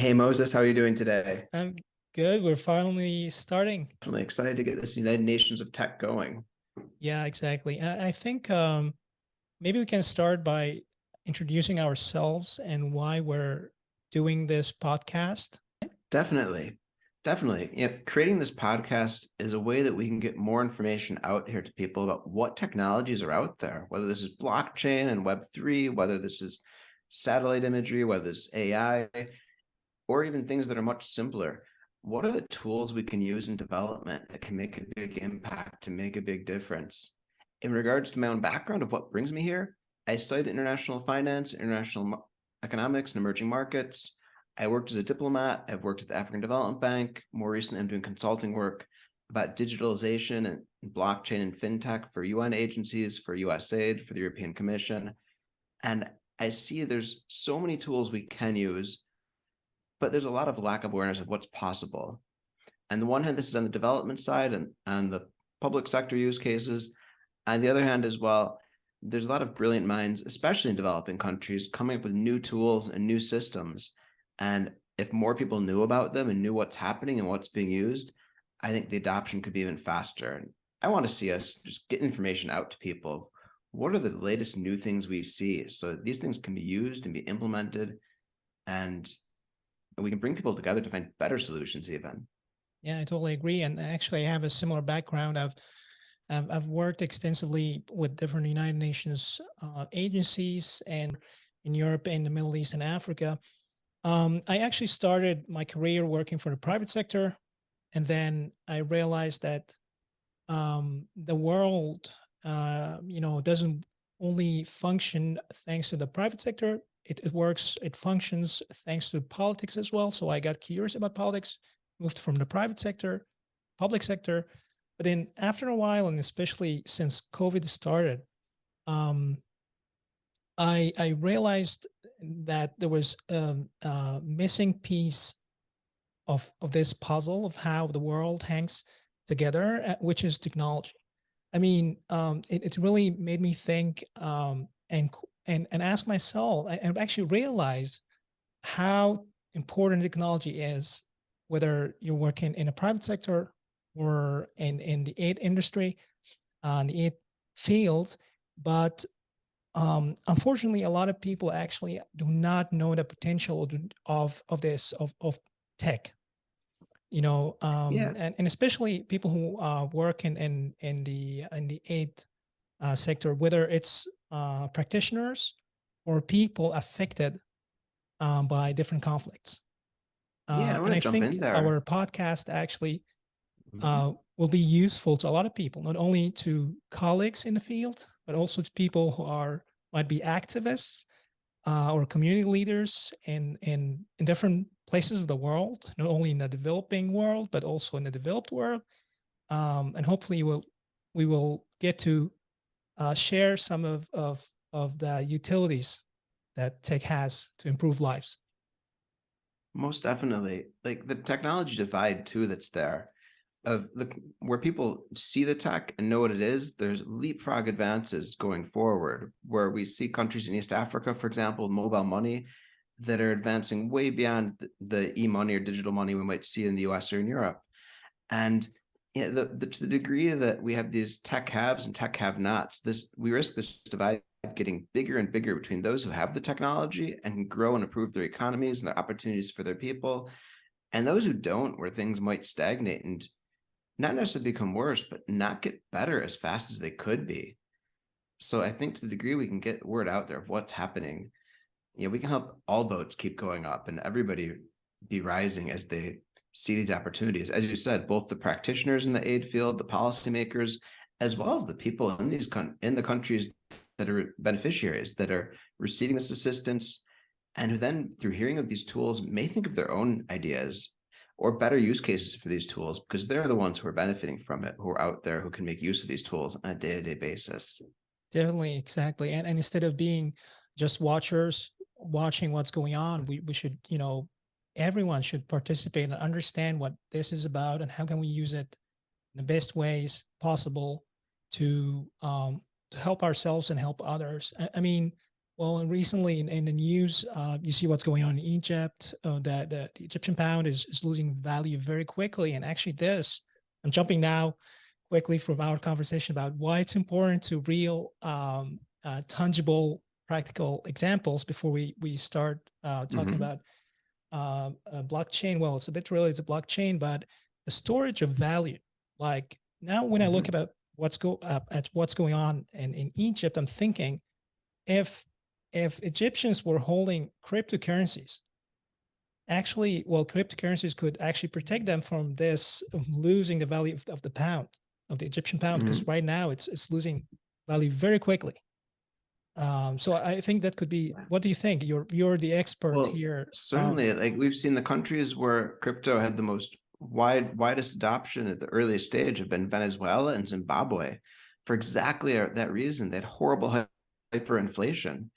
Hey Moses, how are you doing today? I'm good. We're finally starting. Definitely excited to get this United Nations of Tech going. Yeah, exactly. I think maybe we can start by introducing ourselves and why we're doing this podcast. Definitely. Definitely. Creating this podcast is a way that we can get more information out here to people about what technologies are out there, whether this is blockchain and Web3, whether this is satellite imagery, whether it's AI, or even things that are much simpler. What are the tools we can use in development that can make a big impact, to make a big difference? In regards to my own background of what brings me here, I studied international finance, economics, and emerging markets. I worked as a diplomat. I've worked at the African Development Bank. More recently, I'm doing consulting work about digitalization and blockchain and fintech for UN agencies, for USAID, for the European Commission. And I see there's so many tools we can use, but there's a lot of lack of awareness of what's possible. On the one hand, this is on the development side and on the public sector use cases. On the other hand, as well, there's a lot of brilliant minds, especially in developing countries, coming up with new tools and new systems. And if more people knew about them and knew what's happening and what's being used, I think the adoption could be even faster. And I want to see us just get information out to people. What are the latest new things we see so that these things can be used and be implemented, and we can bring people together to find better solutions even. Yeah, I totally agree. And actually, I have a similar background. I've worked extensively with different United Nations agencies and in Europe and the Middle East and Africa. I actually started my career working for the private sector, and then I realized that the world, doesn't only function thanks to the private sector. It functions thanks to politics as well. So I got curious about politics, moved from the private sector, public sector. But then after a while, and especially since COVID started, um, I realized that there was a missing piece of this puzzle of how the world hangs together, which is technology. I mean, it really made me think and ask myself and actually realize how important technology is, whether you're working in a private sector or in the aid industry, the aid field. But unfortunately, a lot of people actually do not know the potential of this of tech. Yeah. And especially people who work in the aid sector, whether it's practitioners or people affected by different conflicts. Yeah, I want And to I jump think in there. our podcast actually Mhm. will be useful to a lot of people, not only to colleagues in the field, but also to people who might be activists or community leaders in different places of the world, not only in the developing world, but also in the developed world. And hopefully we will get to share some of the utilities that tech has to improve lives. Most definitely. Like the technology divide too that's there, of the where people see the tech and know what it is, there's leapfrog advances going forward, where we see countries in East Africa, for example, mobile money that are advancing way beyond the e-money or digital money we might see in the US or in Europe. And yeah, to the degree that we have these tech haves and tech have nots, we risk this divide getting bigger and bigger between those who have the technology and can grow and improve their economies and their opportunities for their people, and those who don't, where things might stagnate and not necessarily become worse, but not get better as fast as they could be. So I think to the degree we can get word out there of what's happening, we can help all boats keep going up and everybody be rising as they see these opportunities. As you said, both the practitioners in the aid field, the policymakers, as well as the people in the countries that are beneficiaries that are receiving this assistance, and who then, through hearing of these tools, may think of their own ideas or better use cases for these tools, because they're the ones who are benefiting from it, who are out there, who can make use of these tools on a day-to-day basis. Definitely, exactly. And instead of being just watchers watching what's going on, we should, everyone should participate and understand what this is about and how can we use it in the best ways possible to help ourselves and help others. I mean, Well, and recently in the news, you see what's going on in Egypt, that the Egyptian pound is losing value very quickly. And actually I'm jumping now quickly from our conversation about why it's important to real tangible, practical examples before we start talking Hmm. about blockchain. Well, it's a bit related to blockchain, but the storage of value. Like now, when I look Hmm. about at what's going on in Egypt, I'm thinking if Egyptians were holding cryptocurrencies, actually, well, cryptocurrencies could actually protect them from this losing the value of the pound, of the Egyptian pound, because Hmm. right now it's losing value very quickly. So I think that could be. What do you think? You're the expert Well, here. certainly, like we've seen the countries where crypto had the most widest adoption at the earliest stage have been Venezuela and Zimbabwe for exactly that reason. They had horrible hyperinflation.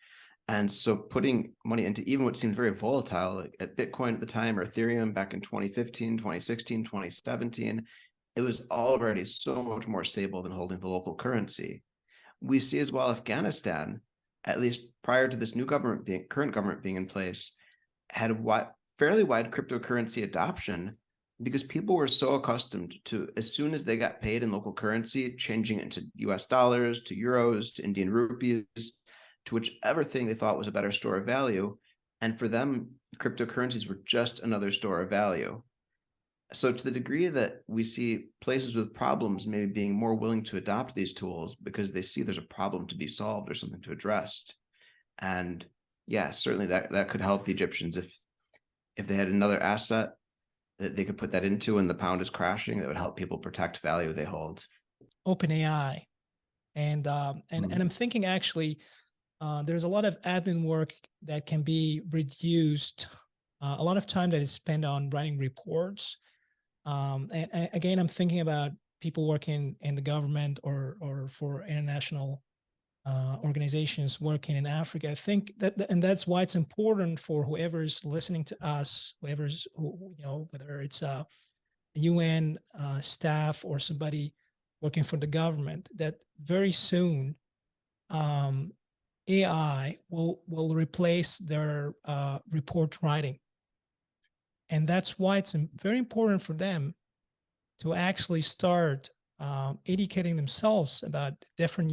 And so putting money into even what seemed very volatile, like at Bitcoin at the time or Ethereum back in 2015, 2016, 2017, it was already so much more stable than holding the local currency. We see as well Afghanistan, at least prior to this current government being in place, had fairly wide cryptocurrency adoption because people were so accustomed to, as soon as they got paid in local currency, changing it into US dollars, to euros, to Indian rupees, to whichever thing they thought was a better store of value. And for them, cryptocurrencies were just another store of value. So, to the degree that we see places with problems maybe being more willing to adopt these tools because they see there's a problem to be solved or something to address. And yeah, certainly that could help the Egyptians if they had another asset that they could put that into and the pound is crashing, that would help people protect value they hold. OpenAI, and I'm Mm. thinking actually there's a lot of admin work that can be reduced. A lot of time that is spent on writing reports. And again, I'm thinking about people working in the government or for international organizations working in Africa. I think and that's why it's important for whoever's listening to us, whether it's a UN staff or somebody working for the government, that very soon um, AI will replace their report writing, and that's why it's very important for them to actually start educating themselves about different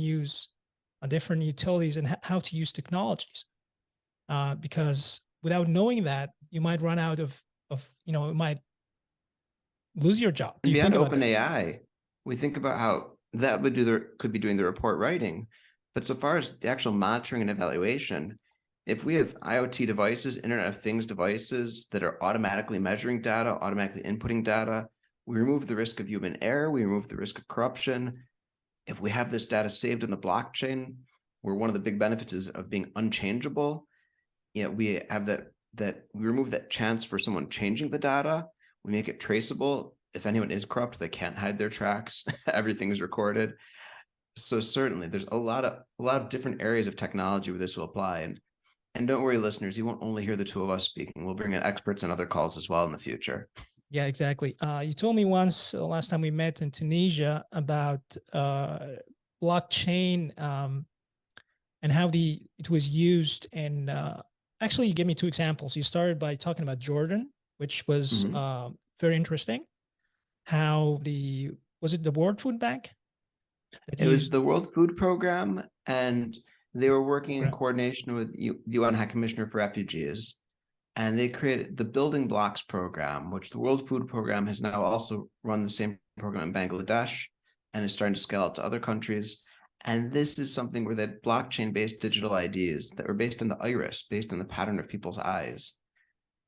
utilities and how to use technologies. Because without knowing that, you might run out of it might lose your job. Do And you beyond think about this? OpenAI, we think about how that could be doing the report writing. But so far as the actual monitoring and evaluation, if we have IoT devices, Internet of Things devices that are automatically measuring data, automatically inputting data, we remove the risk of human error, we remove the risk of corruption. If we have this data saved in the blockchain, where one of the big benefits is of being unchangeable, we have that we remove that chance for someone changing the data. We make it traceable. If anyone is corrupt, they can't hide their tracks. Everything is recorded. So certainly there's a lot of different areas of technology where this will apply. And don't worry, listeners, you won't only hear the two of us speaking. We'll bring in experts and other calls as well in the future. Yeah, exactly. You told me once last time we met in Tunisia about blockchain and how it was used. And actually, you gave me two examples. You started by talking about Jordan, which was Mhm. very interesting. How was it the World Food Bank that It was used the World Food Program, and they were working in program? coordination with UN High Commissioner for Refugees. And they created the Building Blocks program, which the World Food Program has now also run the same program in Bangladesh and is starting to scale out to other countries. And this is something where they had blockchain-based digital IDs that were based on the iris, based on the pattern of people's eyes.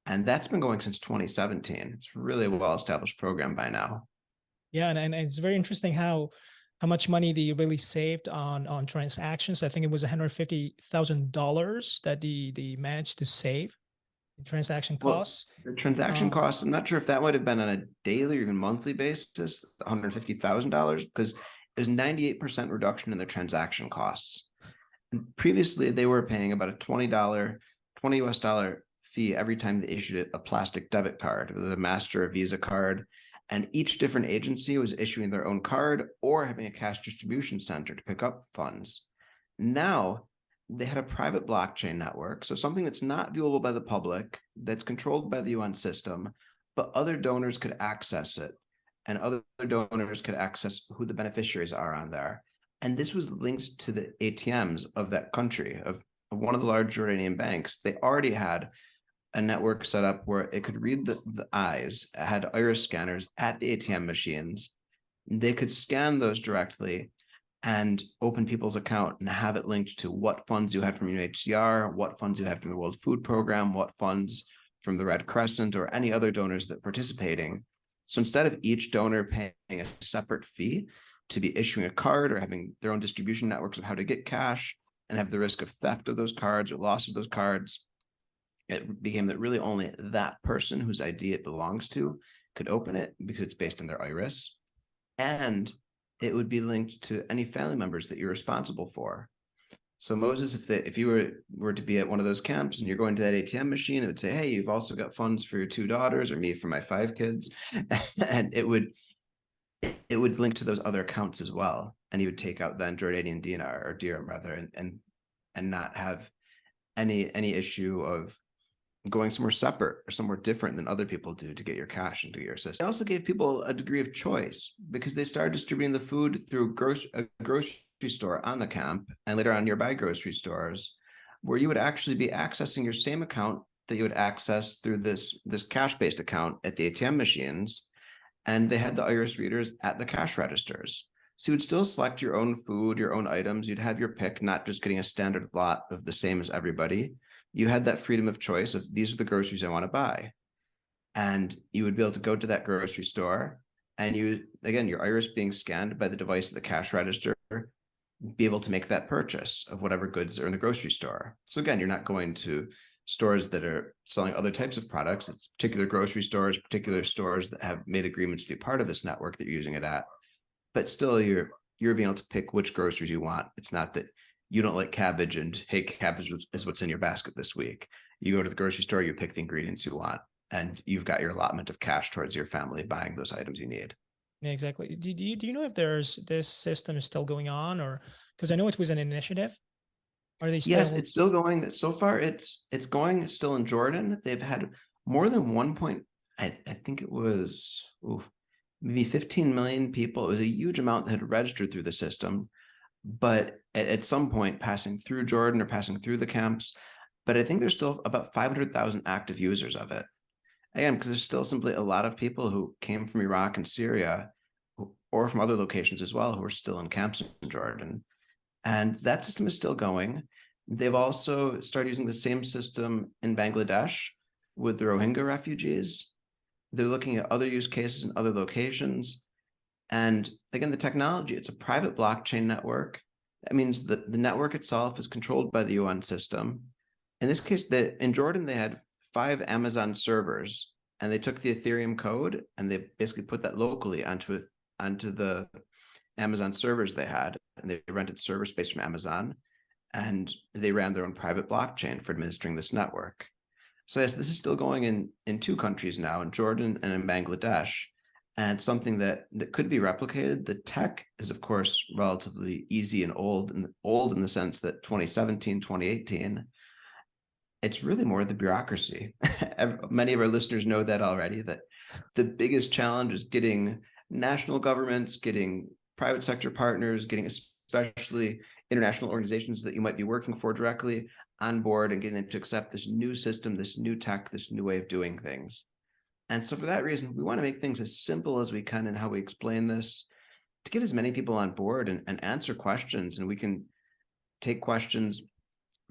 And that's been going since 2017. It's really a well-established program by now. Yeah, and it's very interesting how much money they really saved on transactions. I think it was $150,000 that they managed to save in transaction Well, costs. the transaction Um, costs, I'm not sure if that might have been on a daily or even monthly basis, $150,000, because it was 98% reduction in their transaction costs. And previously, they were paying about a $20 US dollar fee every time they issued a plastic debit card, whether a Master or Visa card. And each different agency was issuing their own card or having a cash distribution center to pick up funds. Now, they had a private blockchain network, so something that's not viewable by the public, that's controlled by the UN system, but other donors could access it, and other donors could access who the beneficiaries are on there. And this was linked to the ATMs of that country, of one of the large Jordanian banks. They already had a network set up where it could read the eyes, it had iris scanners at the ATM machines. They could scan those directly and open people's account and have it linked to what funds you had from UNHCR, what funds you had from the World Food Program, what funds from the Red Crescent or any other donors that participating. So instead of each donor paying a separate fee to be issuing a card or having their own distribution networks of how to get cash and have the risk of theft of those cards or loss of those cards, it became that really only that person whose ID it belongs to could open it because it's based on their iris. And it would be linked to any family members that you're responsible for. So Moses, if you were to be at one of those camps and you're going to that ATM machine, it would say, hey, you've also got funds for your 2 daughters or me for my 5 kids. And it would link to those other accounts as well. And you would take out then Jordanian dinar or dirham rather, and not have any issue of going somewhere separate or somewhere different than other people do to get your cash into your system. It also gave people a degree of choice because they started distributing the food through a grocery store on the camp and later on nearby grocery stores, where you would actually be accessing your same account that you would access through this cash-based account at the ATM machines. And they had the iris readers at the cash registers. So you would still select your own food, your own items. You'd have your pick, not just getting a standard lot of the same as everybody. You had that freedom of choice of these are the groceries I want to buy. And you would be able to go to that grocery store and you, again, your iris being scanned by the device at the cash register, be able to make that purchase of whatever goods are in the grocery store. So again, you're not going to stores that are selling other types of products. It's particular grocery stores, particular stores that have made agreements to be part of this network that you're using it at. But still, you're being able to pick which groceries you want. It's not that you don't like cabbage and hey, cabbage is what's in your basket this week. You go to the grocery store, you pick the ingredients you want, and you've got your allotment of cash towards your family buying those items you need. Yeah, exactly. Do you know if this system is still going on, or because I know it was an initiative? Are they Yes, still? it's still going. So far, it's going still in Jordan. They've had more than I think it was maybe 15 million people. It was a huge amount that had registered through the system, but at some point passing through Jordan or passing through the camps. But I think there's still about 500,000 active users of it. Again, because there's still simply a lot of people who came from Iraq and Syria or from other locations as well who are still in camps in Jordan. And that system is still going. They've also started using the same system in Bangladesh with the Rohingya refugees. They're looking at other use cases in other locations. And again, the technology, it's a private blockchain network. That means that the network itself is controlled by the UN system. In this case, in Jordan, they had 5 Amazon servers, and they took the Ethereum code and they basically put that locally onto the Amazon servers they had, and they rented server space from Amazon, and they ran their own private blockchain for administering this network. So yes, this is still going in 2 countries now, in Jordan and in Bangladesh, and something that could be replicated. The tech is, of course, relatively easy and old in the sense that 2017, 2018, it's really more the bureaucracy. Many of our listeners know that already, that the biggest challenge is getting national governments, getting private sector partners, getting especially international organizations that you might be working for directly on board and getting them to accept this new system, this new tech, this new way of doing things. And so for that reason, we want to make things as simple as we can in how we explain this to get as many people on board and answer questions. And we can take questions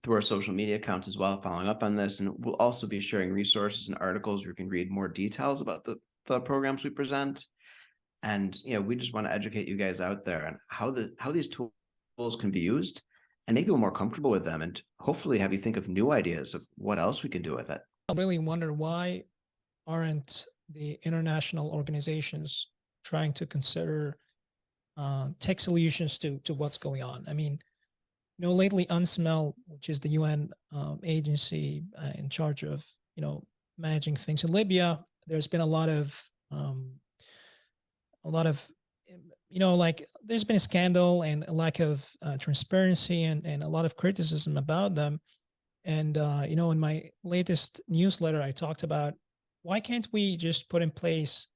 through our social media accounts as well, following up on this. And we'll also be sharing resources and articles where you can read more details about the programs we present. And we just want to educate you guys out there on how these tools can be used and make people more comfortable with them, and hopefully have you think of new ideas of what else we can do with it. I really wonder, why aren't the international organizations trying to consider tech solutions to what's going on? I mean, lately UNSML, which is the UN agency in charge of managing things in Libya, there's been a lot of like there's been a scandal and a lack of transparency and a lot of criticism about them. And, in my latest newsletter, I talked about why can't we just put in place,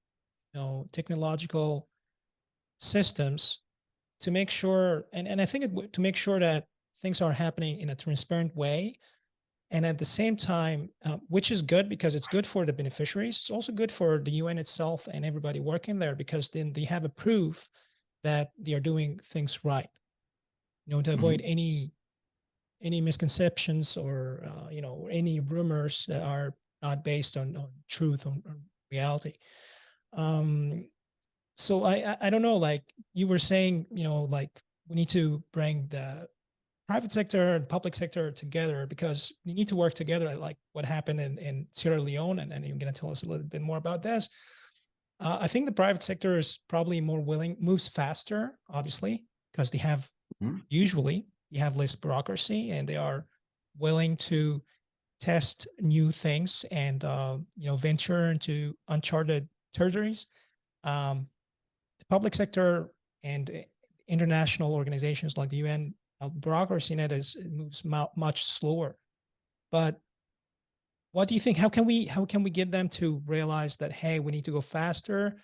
technological systems to make sure, and I think to make sure that things are happening in a transparent way. And at the same time, which is good because it's good for the beneficiaries. It's also good for the UN itself and everybody working there, because then they have a proof that they are doing things right, to avoid Mhm. any misconceptions or any rumors that are not based on truth, on reality. um so I don't know, like you were saying, like we need to bring the private sector and public sector together because they need to work together, like what happened in Sierra Leone. And you're going to tell us a little bit more about this. I think the private sector is probably more willing, moves faster, obviously, because they have, Mhm. usually you have less bureaucracy, and they are willing to test new things and venture into uncharted territories. The public sector and international organizations like the UN, bureaucracy in it moves much slower. But what do you think? How can we get them to realize that, hey, we need to go faster?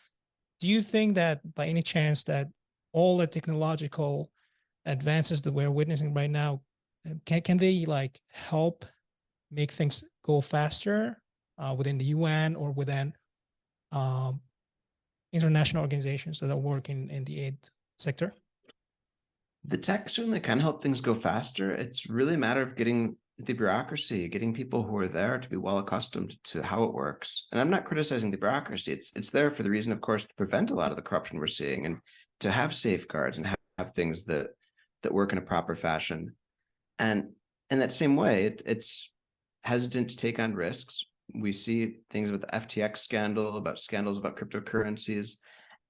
Do you think that by any chance that all the technological advances that we're witnessing right now, can they like help make things go faster within the UN or within um, international organizations that are working in the aid sector? The tech certainly can help things go faster. It's really a matter of getting the bureaucracy, getting people who are there to be well accustomed to how it works. And I'm not criticizing the bureaucracy. It's there for the reason, of course, to prevent a lot of the corruption we're seeing and to have safeguards and have things that work in a proper fashion. And in that same way, it's hesitant to take on risks. We see things with the FTX scandal, about scandals about cryptocurrencies.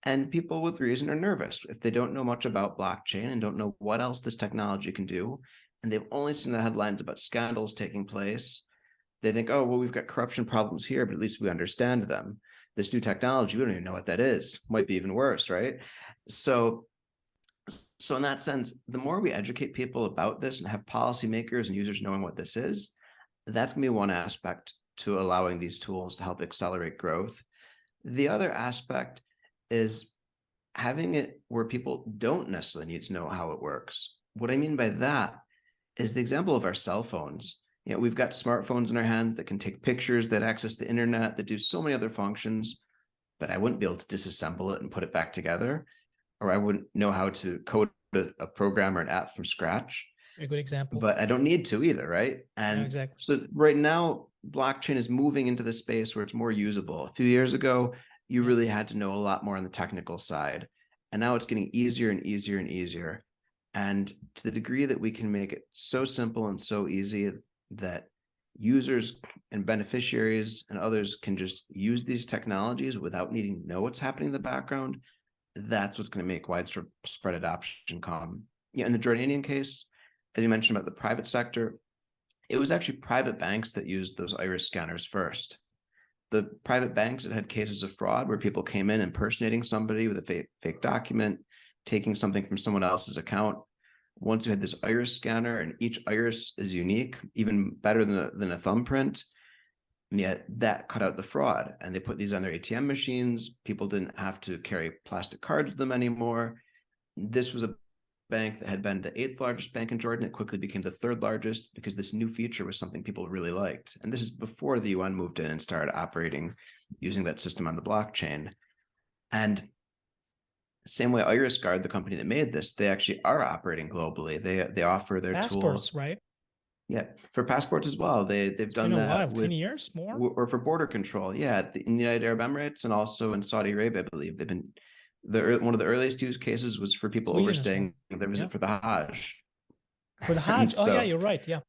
And people with reason are nervous if they don't know much about blockchain and don't know what else this technology can do. And they've only seen the headlines about scandals taking place. They think, oh, well, we've got corruption problems here, but at least we understand them. This new technology, we don't even know what that is. Might be even worse, right? So, so in that sense, the more we educate people about this and have policymakers and users knowing what this is, that's going to be one aspect to allowing these tools to help accelerate growth. The other aspect is having it where people don't necessarily need to know how it works. What I mean by that is the example of our cell phones. We've got smartphones in our hands that can take pictures, that access the internet, that do so many other functions, but I wouldn't be able to disassemble it and put it back together, or I wouldn't know how to code a program or an app from scratch. A good example. But I don't need to either, right? Yeah, And exactly. so right now, blockchain is moving into the space where it's more usable. A few years ago, you Yeah. really had to know a lot more on the technical side. And now it's getting easier and easier and easier. And to the degree that we can make it so simple and so easy that users and beneficiaries and others can just use these technologies without needing to know what's happening in the background, that's what's going to make widespread adoption come. In the Jordanian case, as you mentioned about the private sector, it was actually private banks that used those iris scanners first. The private banks that had cases of fraud where people came in impersonating somebody with a fake document, taking something from someone else's account. Once you had this iris scanner, and each iris is unique, even better than a thumbprint, and yet that cut out the fraud. And they put these on their ATM machines. People didn't have to carry plastic cards with them anymore. This was a bank that had been the 8th largest bank in Jordan. It quickly became the 3rd largest because this new feature was something people really liked. And this is before the UN moved in and started operating using that system on the blockchain. And same way, IrisGuard, the company that made this, they actually are operating globally. They offer their tool, Passports, right? yeah, for passports as well. They've It's been done a that while, 10 with, years more. or for border control. Yeah, in the United Arab Emirates and also in Saudi Arabia, I believe they've been one of the earliest use cases was for people Sweden as well. overstaying their Yeah. visit for the Hajj. For the And Hajj. Oh, yeah, so, you're right. Yeah.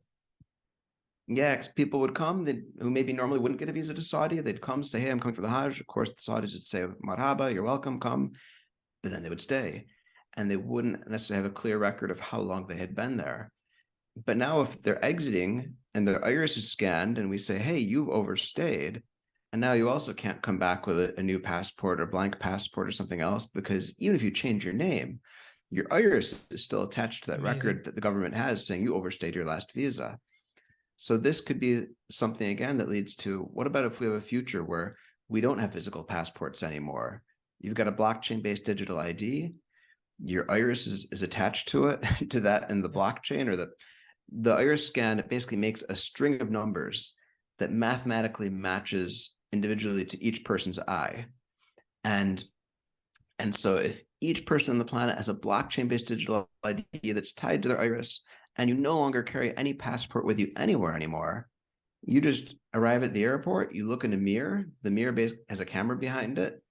yeah, 'cause people would come who maybe normally wouldn't get a visa to Saudi. They'd come say, hey, I'm coming for the Hajj. Of course, the Saudis would say, marhaba, you're welcome, come. But then they would stay. And they wouldn't necessarily have a clear record of how long they had been there. But now if they're exiting and their iris is scanned and we say, hey, you've overstayed, And now you also can't come back with a new passport or blank passport or something else, because even if you change your name, your iris is still attached to that Amazing. record that the government has saying you overstayed your last visa. So this could be something, again, that leads to, what about if we have a future where we don't have physical passports anymore? You've got a blockchain-based digital ID. Your iris is attached to it, to that in the blockchain, or the iris scan. It basically makes a string of numbers that mathematically matches individually to each person's eye. And so if each person on the planet has a blockchain-based digital ID that's tied to their iris, and you no longer carry any passport with you anywhere anymore, you just arrive at the airport, you look in a mirror, the mirror has a camera behind it.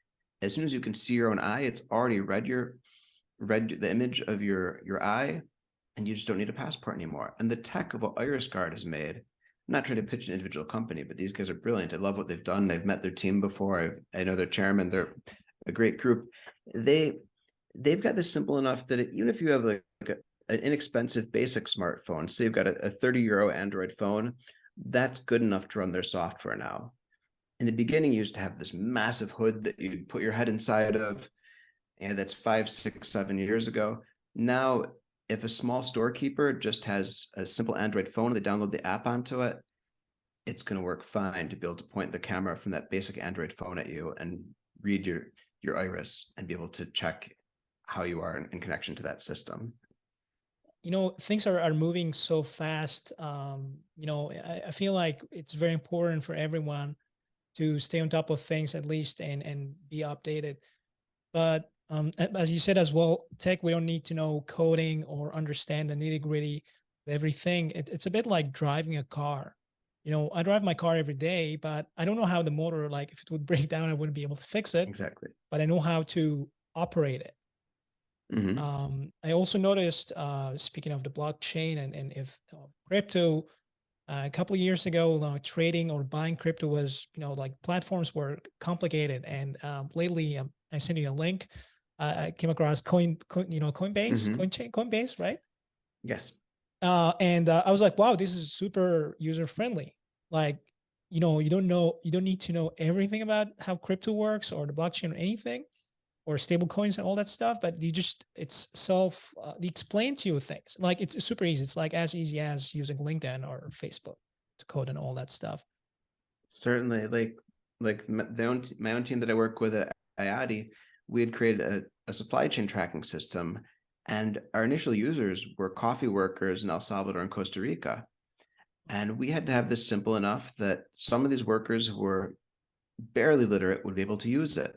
As soon as you can see your own eye, it's already read the image of your eye, and you just don't need a passport anymore. And the tech of what IrisGuard has made, I'm not trying to pitch an individual company, but these guys are brilliant. I love what they've done. I've met their team before. I know their chairman. They're a great group. They've got this simple enough that even if you have an inexpensive basic smartphone, say you've got a 30 € Android phone, that's good enough to run their software now. In the beginning, you used to have this massive hood that you'd put your head inside of, and that's 5, 6, 7 years ago. Now, if a small storekeeper just has a simple Android phone, they download the app onto it, it's going to work fine to be able to point the camera from that basic Android phone at you and read your iris and be able to check how you are in connection to that system. Things are moving so fast. I feel like it's very important for everyone to stay on top of things at least, and be updated. But as you said as well, tech, we don't need to know coding or understand the nitty gritty of everything. It's a bit like driving a car. I drive my car every day, but I don't know how the motor, like if it would break down, I wouldn't be able to fix it. Exactly. But I know how to operate it. I also noticed, speaking of the blockchain and if crypto, a couple of years ago, trading or buying crypto was, like platforms were complicated. And lately, I sent you a link. I came across Coinbase, right? Yes. And I was like, wow, this is super user friendly. Like, you don't need to know everything about how crypto works or the blockchain or anything, or stable coins and all that stuff, but it's they explain to you things. Like, it's super easy. It's like as easy as using LinkedIn or Facebook to code and all that stuff. Certainly. Like my own team that I work with at IADI, we had created a supply chain tracking system, and our initial users were coffee workers in El Salvador and Costa Rica. And we had to have this simple enough that some of these workers who were barely literate would be able to use it.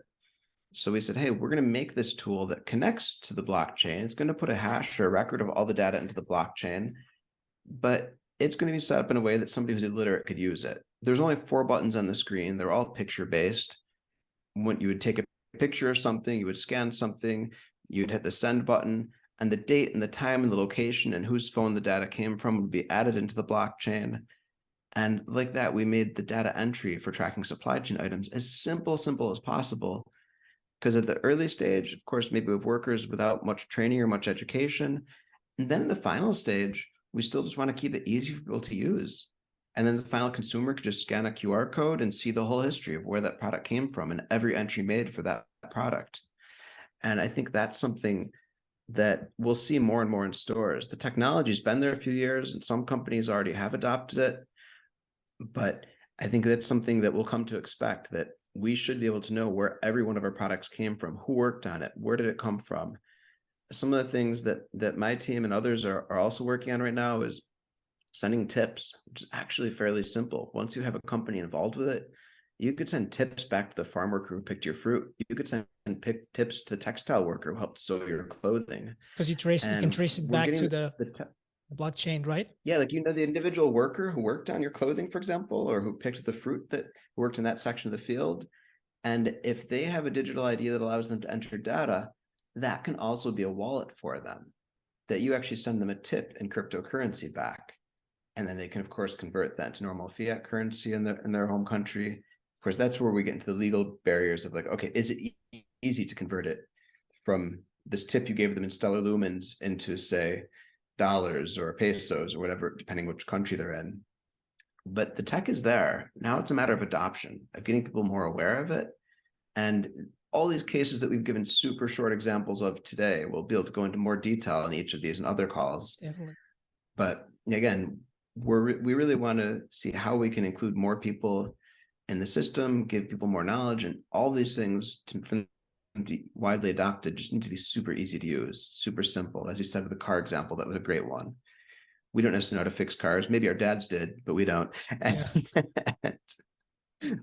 So we said, hey, we're going to make this tool that connects to the blockchain. It's going to put a hash or a record of all the data into the blockchain, but it's going to be set up in a way that somebody who's illiterate could use it. There's only 4 buttons on the screen. They're all picture-based. When you would take a picture of something, you would scan something, you'd hit the send button, and the date and the time and the location and whose phone the data came from would be added into the blockchain. And like that, we made the data entry for tracking supply chain items as simple as possible. Because at the early stage, of course, maybe we have workers without much training or much education. And then in the final stage, we still just want to keep it easy for people to use. And then the final consumer could just scan a QR code and see the whole history of where that product came from and every entry made for that product. And I think that's something that we'll see more and more in stores. The technology's been there a few years, and some companies already have adopted it. But I think that's something that we'll come to expect, that we should be able to know where every one of our products came from, who worked on it, where did it come from. Some of the things that my team and others are also working on right now is sending tips, which is actually fairly simple. Once you have a company involved with it, you could send tips back to the farm worker who picked your fruit. You could send tips to the textile worker who helped sew your clothing. Because you can trace it back to the blockchain, right? Yeah, like, the individual worker who worked on your clothing, for example, or who picked the fruit that worked in that section of the field. And if they have a digital ID that allows them to enter data, that can also be a wallet for them, that you actually send them a tip in cryptocurrency back. And then they can, of course, convert that to normal fiat currency in their home country. Of course, that's where we get into the legal barriers of like, okay, is it easy to convert it from this tip you gave them in stellar lumens into, say, dollars or pesos or whatever, depending which country they're in. but the tech is there. Now it's a matter of adoption, of getting people more aware of it. And all these cases that we've given super short examples of today, we'll be able to go into more detail in each of these and other calls. Definitely. But again, we really want to see how we can include more people in the system, give people more knowledge, and all these things to be widely adopted just need to be super easy to use, super simple. As you said with the car example, that was a great one. We don't necessarily know how to fix cars. Maybe our dads did, but we don't. Yeah.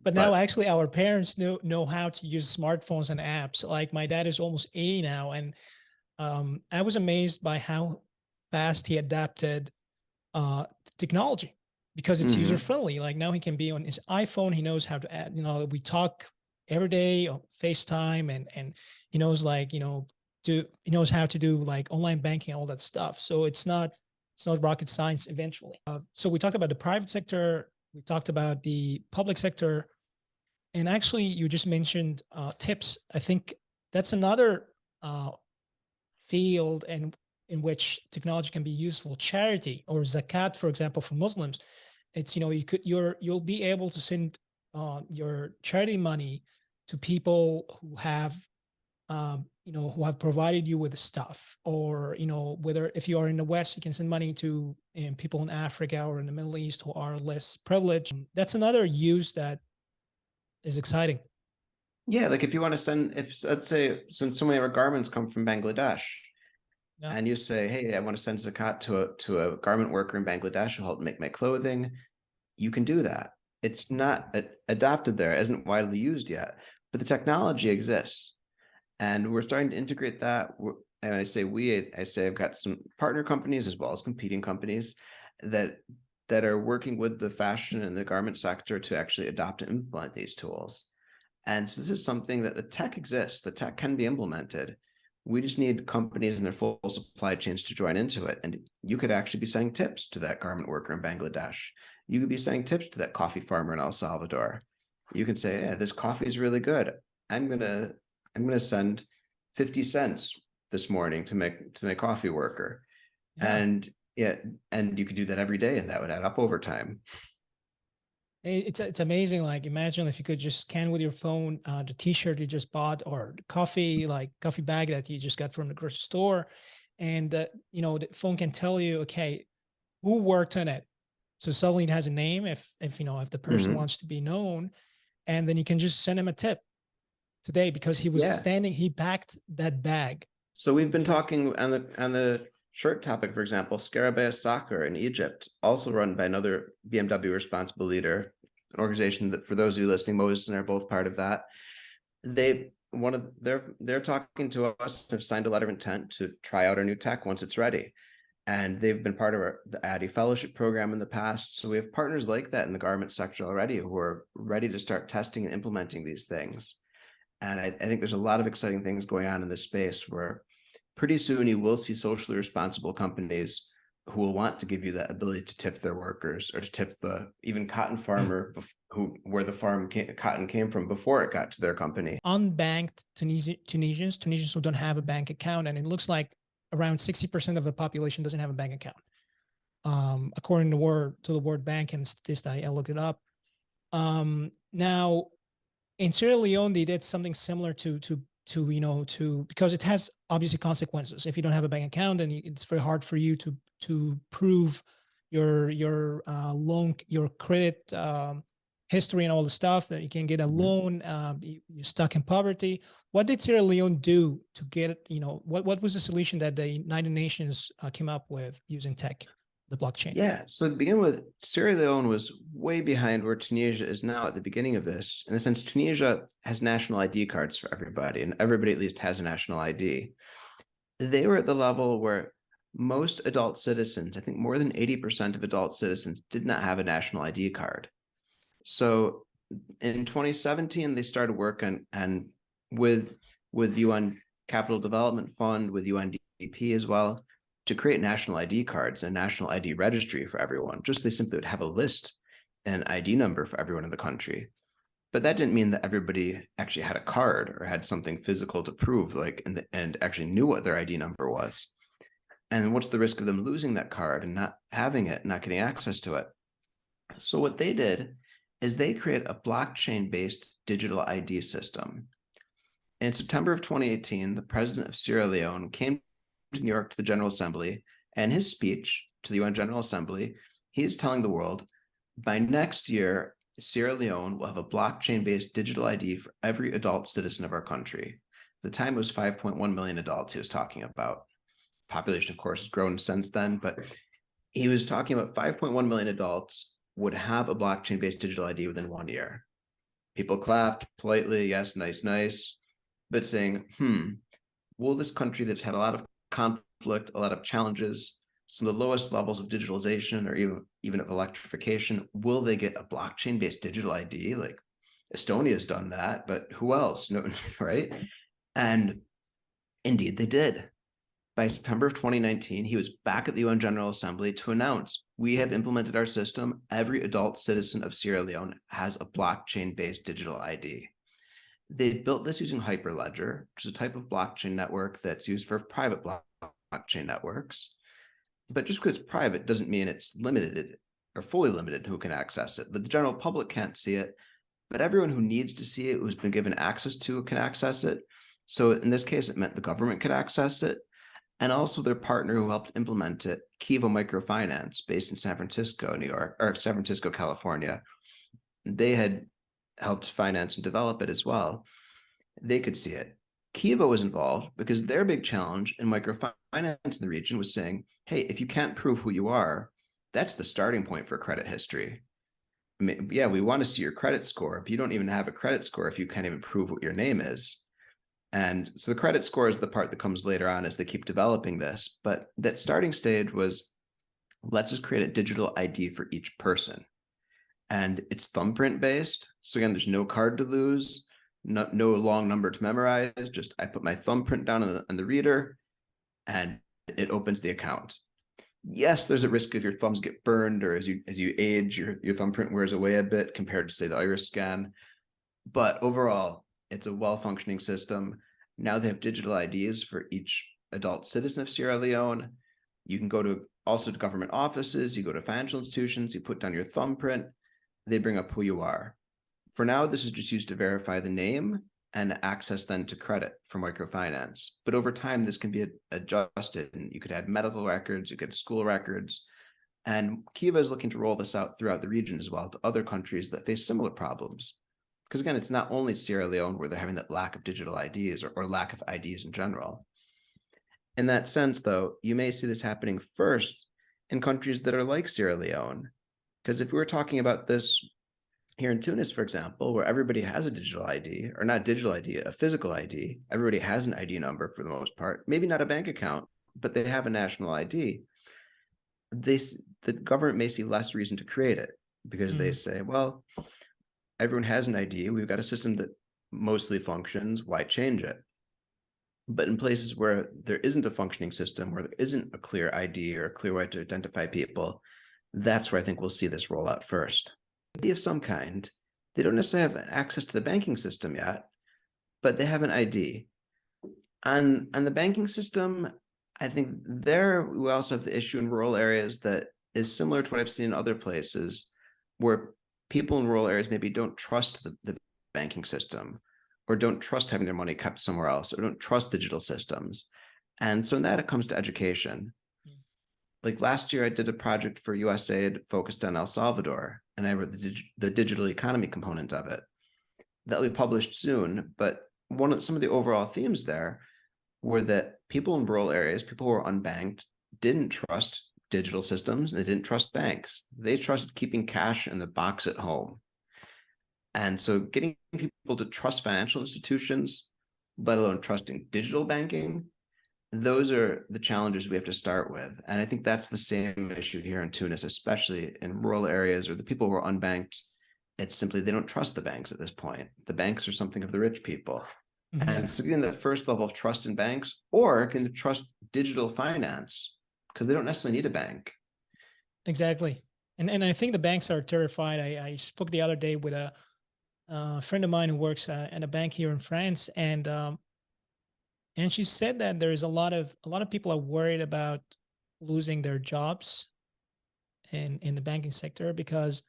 But now actually our parents know how to use smartphones and apps. Like my dad is almost 80 now, and I was amazed by how fast he adapted technology because it's user friendly. Like now he can be on his iPhone. He knows how to add, we talk every day on FaceTime, and he knows he knows how to do like online banking, all that stuff. So it's not rocket science eventually. So we talked about the private sector. We talked about the public sector. And actually, you just mentioned tips. I think that's another field in which technology can be useful. Charity or zakat, for example, for Muslims, it's you'll be able to send your charity money to people who have who have provided you with stuff, or whether if you are in the West, you can send money to people in Africa or in the Middle East who are less privileged. That's another use that is exciting. Yeah, like if you want to send, if let's say, since so many of our garments come from Bangladesh, Yeah. and you say, hey, I want to send zakat to a garment worker in Bangladesh who'll help make my clothing, you can do that. It's not adopted there, isn't widely used yet, but the technology exists. And we're starting to integrate that. And I say I say I've got some partner companies as well as competing companies that are working with the fashion and the garment sector to actually adopt and implement these tools. And so this is something that the tech exists, the tech can be implemented. We just need companies and their full supply chains to join into it. And you could actually be sending tips to that garment worker in Bangladesh. You could be sending tips to that coffee farmer in El Salvador. You can say, yeah, this coffee is really good. I'm gonna send 50 cents this morning to my coffee worker. Yeah. And you could do that every day, and that would add up over time. It's amazing. Like imagine if you could just scan with your phone the T-shirt you just bought, or the coffee bag that you just got from the grocery store, and the phone can tell you, okay, who worked on it. So suddenly it has a name if the person wants to be known, and then you can just send him a tip today because he backed that bag. So we've been talking on the shirt topic, for example, Scarabæus Soccer in Egypt, also run by another BMW responsible leader, an organization that, for those of you listening, Moses and I are both part of that. They're talking to us, have signed a letter of intent to try out our new tech once it's ready. And they've been part of the ADDI fellowship program in the past. So we have partners like that in the garment sector already who are ready to start testing and implementing these things. And I think there's a lot of exciting things going on in this space where pretty soon you will see socially responsible companies who will want to give you that ability to tip their workers, or to tip the even cotton farmer where the cotton came from before it got to their company. Unbanked Tunisians who don't have a bank account, and it looks like around 60% of the population doesn't have a bank account, according to the World Bank and Statista. I looked it up. Now, in Sierra Leone, they did something similar to because it has obviously consequences. If you don't have a bank account, then it's very hard for you to prove your loan, your credit history, and all the stuff that you can get a loan. You're stuck in poverty. What did Sierra Leone do to get what was the solution that the United Nations came up with using tech, the blockchain? Yeah, so to begin with, Sierra Leone was way behind where Tunisia is now at the beginning of this. In the sense, Tunisia has national ID cards for everybody, and everybody at least has a national ID. They were at the level where most adult citizens, I think more than 80% of adult citizens, did not have a national ID card. So in 2017, they started work and with UN Capital Development Fund, with UNDP as well, to create national ID cards and national ID registry for everyone. Just they simply would have a list and ID number for everyone in the country. But that didn't mean that everybody actually had a card or had something physical to prove, and actually knew what their ID number was. And what's the risk of them losing that card and not having it, not getting access to it? So what they did is they created a blockchain-based digital ID system. In September of 2018, the president of Sierra Leone came to New York to the General Assembly, and his speech to the UN General Assembly, he's telling the world, by next year, Sierra Leone will have a blockchain-based digital ID for every adult citizen of our country. The time was 5.1 million adults he was talking about. Population, of course, has grown since then, but he was talking about 5.1 million adults would have a blockchain-based digital ID within 1 year. People clapped politely, yes, nice, nice, but saying, will this country that's had a lot of conflict, a lot of challenges, some of the lowest levels of digitalization or even of electrification, will they get a blockchain-based digital ID? Like Estonia's done that, but who else? No, right? And indeed they did. By September of 2019, he was back at the UN General Assembly to announce, we have implemented our system. Every adult citizen of Sierra Leone has a blockchain-based digital ID. They built this using Hyperledger, which is a type of blockchain network that's used for private blockchain networks. But just because it's private doesn't mean it's limited or fully limited who can access it. The general public can't see it, but everyone who needs to see it, who's been given access to it, can access it. So in this case, it meant the government could access it. And also their partner who helped implement it, Kiva Microfinance, based in San Francisco, New York, or San Francisco, California. They had helped finance and develop it as well. They could see it. Kiva was involved because their big challenge in microfinance in the region was saying, hey, if you can't prove who you are, that's the starting point for credit history. I mean, yeah, we want to see your credit score, but you don't even have a credit score if you can't even prove what your name is. And so the credit score is the part that comes later on as they keep developing this. But that starting stage was, let's just create a digital ID for each person. And it's thumbprint based. So again, there's no card to lose, no long number to memorize. Just I put my thumbprint down on the reader and it opens the account. Yes, there's a risk if your thumbs get burned or as you age, your thumbprint wears away a bit compared to say the iris scan. But overall, it's a well-functioning system. Now they have digital IDs for each adult citizen of Sierra Leone. You can go to also to government offices, you go to financial institutions, you put down your thumbprint, they bring up who you are. For now, this is just used to verify the name and access then to credit for microfinance. But over time, this can be adjusted. And you could add medical records, you could school records. And Kiva is looking to roll this out throughout the region as well to other countries that face similar problems. Because again, it's not only Sierra Leone where they're having that lack of digital IDs or lack of IDs in general. In that sense, though, you may see this happening first in countries that are like Sierra Leone. Because if we were talking about this here in Tunis, for example, where everybody has a digital ID, or not digital ID, a physical ID, everybody has an ID number for the most part, maybe not a bank account, but they have a national ID. The government may see less reason to create it because they say, well, everyone has an ID. We've got a system that mostly functions. Why change it? But in places where there isn't a functioning system, where there isn't a clear ID or a clear way to identify people, that's where I think we'll see this roll out first. ID of some kind. They don't necessarily have access to the banking system yet, but they have an ID. On the banking system, I think there we also have the issue in rural areas that is similar to what I've seen in other places, where people in rural areas maybe don't trust the banking system or don't trust having their money kept somewhere else or don't trust digital systems. And so in that, it comes to education. Like last year, I did a project for USAID focused on El Salvador, and I wrote the digital economy component of it. That'll be published soon, but some of the overall themes there were that people in rural areas, people who are unbanked, didn't trust digital systems. They didn't trust banks. They trusted keeping cash in the box at home. And so getting people to trust financial institutions, let alone trusting digital banking, those are the challenges we have to start with. And I think that's the same issue here in Tunis, especially in rural areas or the people who are unbanked. It's simply they don't trust the banks at this point. The banks are something of the rich people. And so getting that first level of trust in banks or can trust digital finance because they don't necessarily need a bank. Exactly. And I think the banks are terrified. I spoke the other day with a friend of mine who works at a bank here in France, and she said that there's a lot of people are worried about losing their jobs in the banking sector because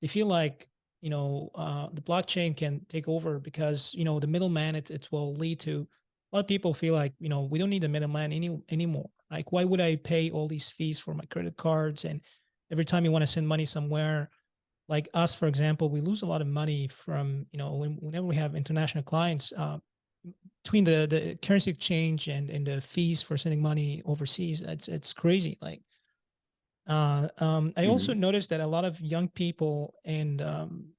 they feel like, the blockchain can take over because, the middleman, it will lead to a lot of people feel like, we don't need the middleman anymore. Like, why would I pay all these fees for my credit cards? And every time you want to send money somewhere, like us, for example, we lose a lot of money from, whenever we have international clients, between the currency exchange and the fees for sending money overseas. It's crazy. Like, I also Mhm. noticed that a lot of young people in,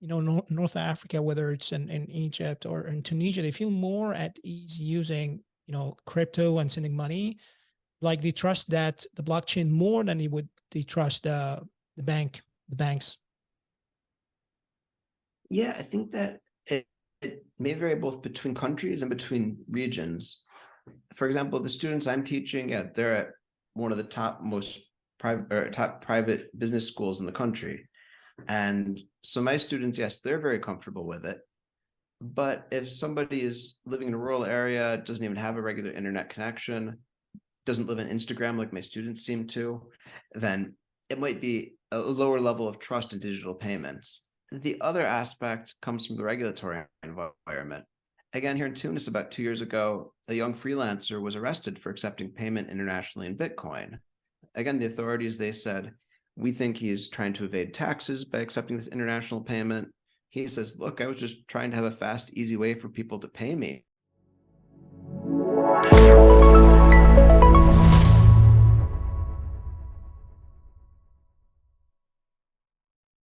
North Africa, whether it's in Egypt or in Tunisia, they feel more at ease using, crypto and sending money. Like, they trust that the blockchain more than they trust the banks. Yeah, I think that it may vary both between countries and between regions. For example, the students I'm teaching, yeah, they're at one of the top most private or top private business schools in the country. And so my students, yes, they're very comfortable with it. But if somebody is living in a rural area, doesn't even have a regular internet connection, doesn't live on Instagram like my students seem to, then it might be a lower level of trust in digital payments. The other aspect comes from the regulatory environment. Again, here in Tunis, about 2 years ago, a young freelancer was arrested for accepting payment internationally in Bitcoin. Again, the authorities, they said, we think he's trying to evade taxes by accepting this international payment. He says, look, I was just trying to have a fast, easy way for people to pay me.